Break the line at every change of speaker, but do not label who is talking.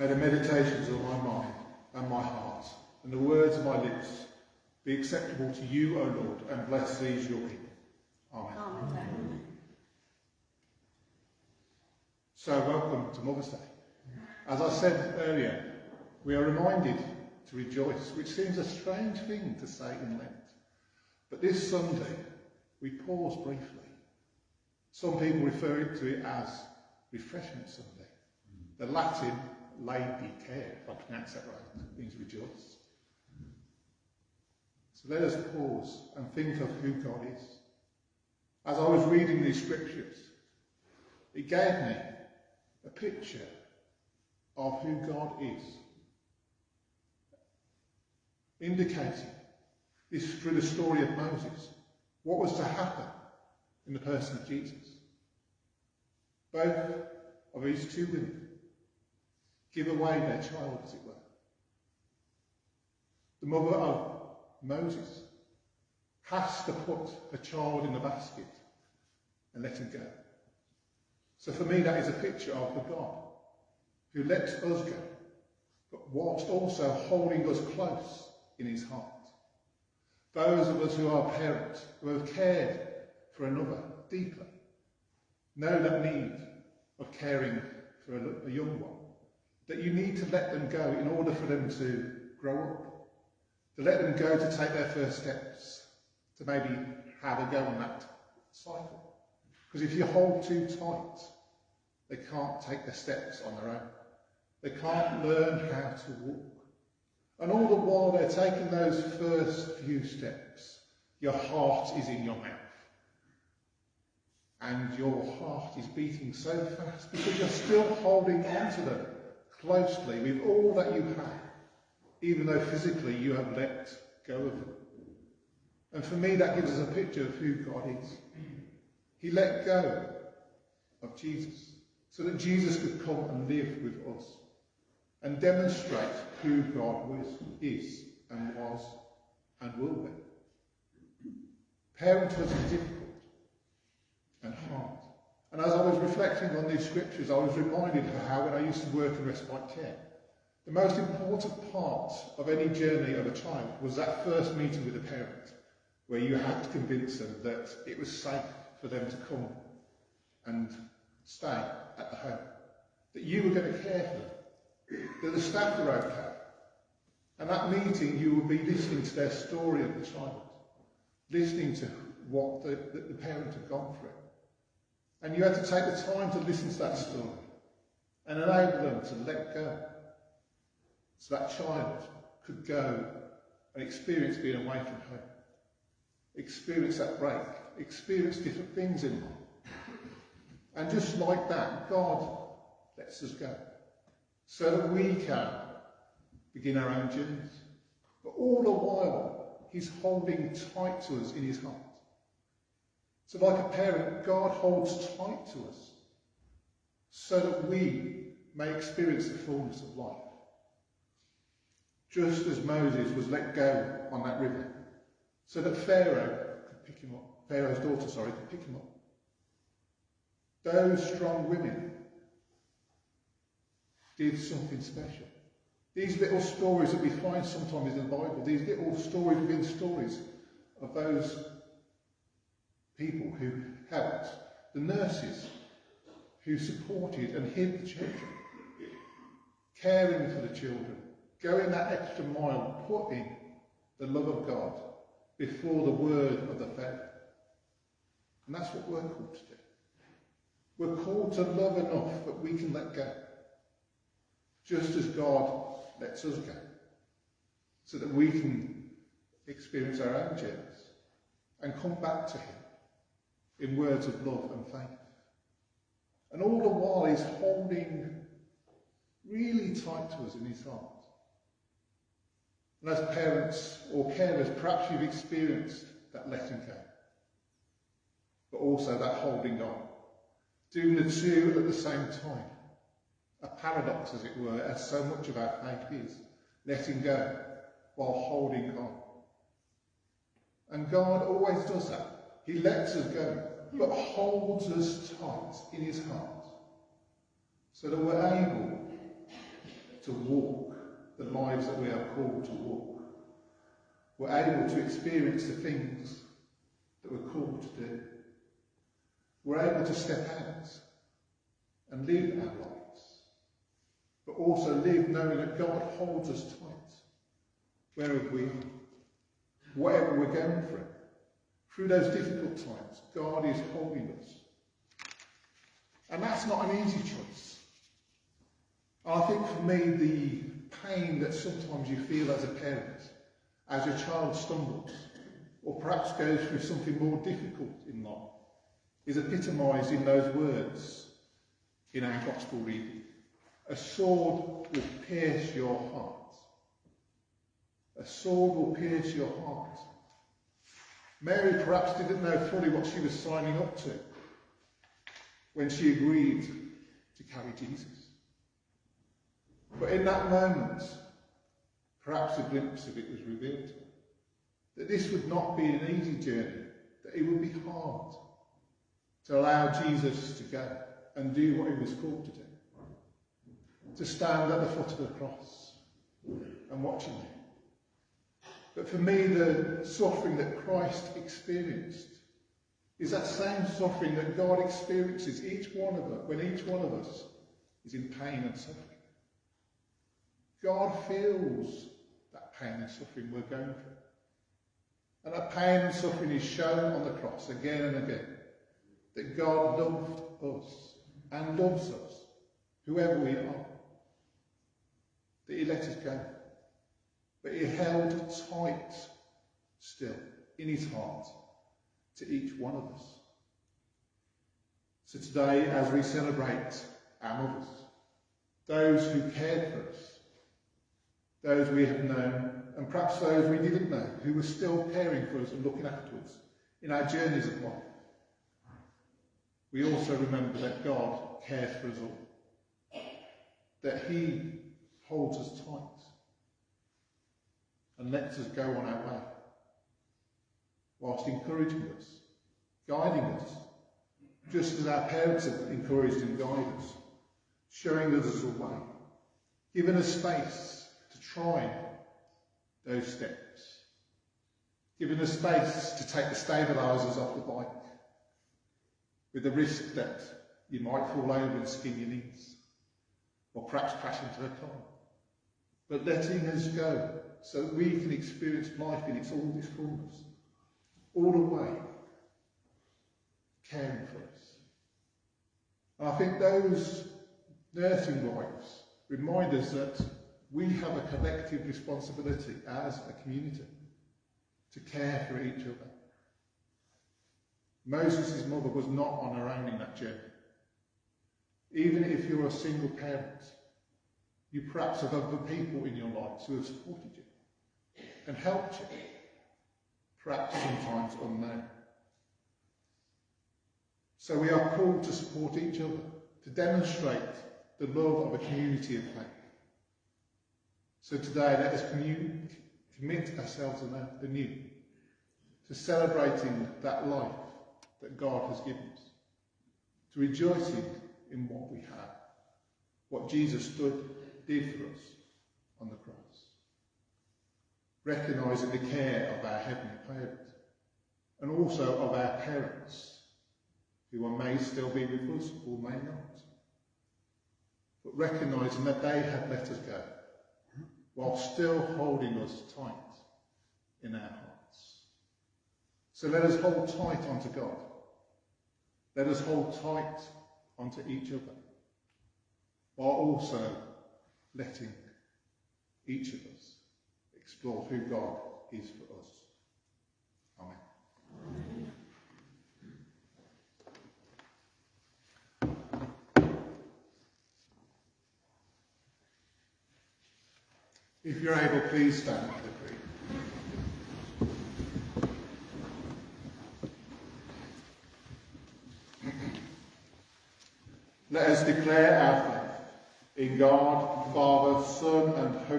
May the meditations of my mind and my heart and the words of my lips be acceptable to you, O Lord, and bless these your people. Amen.
Amen.
So welcome to Mother's Day. As I said earlier, we are reminded to rejoice, which seems a strange thing to say in Lent. But this Sunday, we pause briefly. Some people refer to it as Refreshment Sunday. The Latin laudi care, if I pronounce that right, means rejoice. So let us pause and think of who God is. As I was reading these scriptures, it gave me a picture of who God is, indicating this through the story of Moses, what was to happen in the person of Jesus. Both of these two women give away their child, as it were. The mother of Moses has to put her child in the basket and let him go. So for me, that is a picture of the God who lets us go, but whilst also holding us close in his heart. Those of us who are parents, who have cared for another deeply, know that need of caring for a young one, that you need to let them go in order for them to grow up, to let them go to take their first steps, to maybe have a go on that cycle. Because if you hold too tight, they can't take their steps on their own. They can't learn how to walk. And all the while they're taking those first few steps, your heart is in your mouth. And your heart is beating so fast because you're still holding on to them closely with all that you have, even though physically you have let go of them. And for me, that gives us a picture of who God is. He let go of Jesus so that Jesus could come and live with us and demonstrate who God is and was and will be. Parenthood is difficult and hard. And as I was reflecting on these scriptures, I was reminded of how when I used to work in respite care, the most important part of any journey of a child was that first meeting with a parent, where you had to convince them that it was safe for them to come and stay at the home, that you were going to care for them, that the staff were okay. And that meeting, you would be listening to their story of the child, listening to what the parent had gone through. And you had to take the time to listen to that story and enable them to let go, so that child could go and experience being away from home, experience that break, experience different things in life. And just like that, God lets us go, so that we can begin our own journeys. But all the while, he's holding tight to us in his heart. So like a parent, God holds tight to us so that we may experience the fullness of life. Just as Moses was let go on that river, so that Pharaoh's daughter could pick him up. Those strong women did something special. These little stories that we find sometimes in the Bible, these little stories within stories of those people who helped, the nurses who supported and hid the children, caring for the children, going that extra mile, putting the love of God before the word of the faith. And that's what we're called to do. We're called to love enough that we can let go, just as God lets us go, so that we can experience our own journeys and come back to him in words of love and faith. And all the while he's holding really tight to us in his heart. And as parents or carers, perhaps you've experienced that letting go, but also that holding on, doing the two at the same time. A paradox, as it were, as so much of our faith is, letting go while holding on. And God always does that. He lets us go, but holds us tight in his heart, so that we're able to walk the lives that we are called to walk. We're able to experience the things that we're called to do. We're able to step out and live our lives, but also live knowing that God holds us tight wherever we are, whatever we're going through. Through those difficult times, God is holding us. And that's not an easy choice. And I think for me, the pain that sometimes you feel as a parent, as your child stumbles, or perhaps goes through something more difficult in life, is epitomised in those words in our gospel reading. A sword will pierce your heart. A sword will pierce your heart. Mary perhaps didn't know fully what she was signing up to when she agreed to carry Jesus. But in that moment, perhaps a glimpse of it was revealed to her. That this would not be an easy journey, that it would be hard to allow Jesus to go and do what he was called to do. To stand at the foot of the cross and watch him. But for me, the suffering that Christ experienced is that same suffering that God experiences each one of us when each one of us is in pain and suffering. God feels that pain and suffering we're going through. And that pain and suffering is shown on the cross again and again. That God loved us and loves us, whoever we are. That he let us go. But he held tight still in his heart to each one of us. So today, as we celebrate our mothers, those who cared for us, those we have known, and perhaps those we didn't know, who were still caring for us and looking after us in our journeys of life, we also remember that God cares for us all, that he holds us tight and lets us go on our way, whilst encouraging us, guiding us, just as our parents have encouraged and guided us, showing us the way, giving us space to try those steps, giving us space to take the stabilisers off the bike, with the risk that you might fall over and skin your knees, or perhaps crash into a car. But letting us go so that we can experience life in its all its fullness, all the way, caring for us. And I think those nursing wives remind us that we have a collective responsibility as a community to care for each other. Moses' mother was not on her own in that journey. Even if you're a single parent, you perhaps have other people in your lives who have supported you and helped you, perhaps sometimes unknown. So we are called to support each other, to demonstrate the love of a community of faith. So today, let us commit ourselves anew to celebrating that life that God has given us, to rejoicing in what we have, what Jesus did for us on the cross, recognising the care of our Heavenly Parent and also of our parents, who may still be with us or may not, but recognising that they have let us go while still holding us tight in our hearts. So let us hold tight onto God. Let us hold tight onto each other, while also letting each of us explore who God is for us. Amen. If you're able, please stand for the creed. Let us declare our faith in God, Father, Son, and Holy